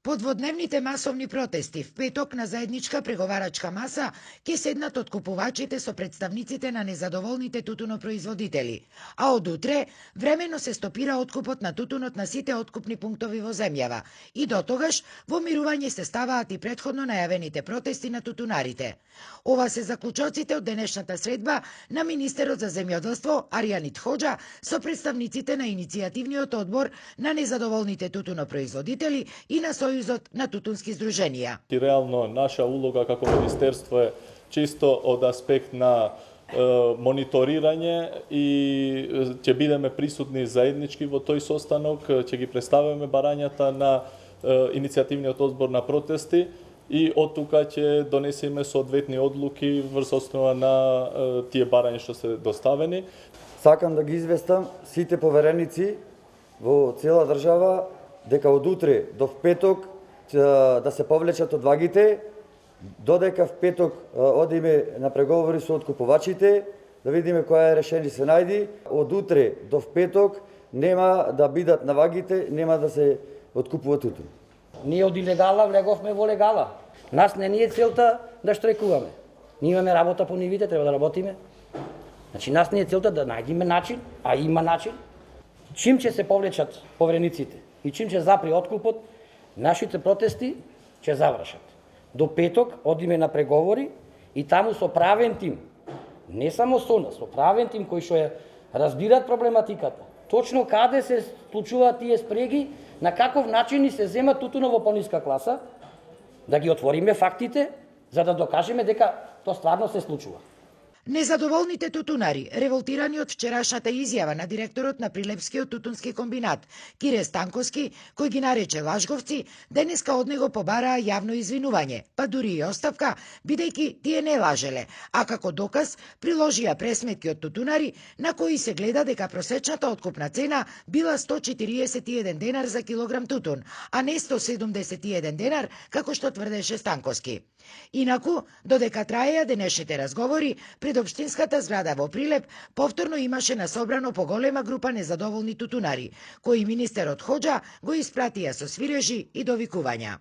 Подводневните масовни протести в петок на заедничка преговарачка маса ќе седнат откупувачите со представниците на незадоволните тутунопроизводители, а од утре времено се стопира откупот на тутунот на сите откупни пунктови во земјава и дотогаш во мирување се ставаат и претходно најавените протести на тутунарите. Ова се заклучоците од денешната средба на министерот за земјоделство Аријанит Хоџа со представниците на иницијативниот одбор на незадоволните тутунопроизводители и на Сојузот на тутунски здруженија. И реално наша улога како министерство е чисто од аспект на мониторирање и ќе бидеме присутни заеднички во тој состанок, ќе ги представиме барањата на иницијативниот одбор на протести и од тука ќе донесеме соодветни одлуки врз основа на тие барања што се доставени. Сакам да ги известам сите повереници во цела држава дека од утре до петок да се повлечат од вагите, додека в петок одиме на преговори со откупувачите, да видиме која е решение се најди. Од утре до петок нема да бидат на вагите, нема да се откупува тутун. Ние од илегала влеговме во легала. Нас не ни е целта да штрекуваме. Ние имаме работа по нивите, треба да работиме. Значи нас не е целта да најдеме начин, а има начин. Чим ќе се повлечат поверениците и чим ќе запри откупот, нашите протести ќе завршат. До петок одиме на преговори и таму со правен тим, не само со нас, со правен тим кои што ја разбират проблематиката, точно каде се случуваат тие спреги, на каков начин ни се зема тутунот во пониска класа, да ги отвориме фактите, за да докажеме дека тоа стварно се случува. Незадоволните тутунари, револтирани од вчерашната изјава на директорот на Прилепскиот тутунски комбинат, Кире Станковски, кој ги нарече лажговци, денеска од него побараа јавно извинување, па дури и оставка, бидејќи тие не лажеле, а како доказ приложија пресметки од тутунари на кои се гледа дека просечната откупна цена била 141 денар за килограм тутун, а не 171 денар, како што тврдеше Станковски. Инаку, додека траеја денешните разговори, пред општинската зграда во Прилеп повторно имаше насобрано поголема група незадоволни тутунари, кои министерот Хоџа го испратија со свирежи и довикувања.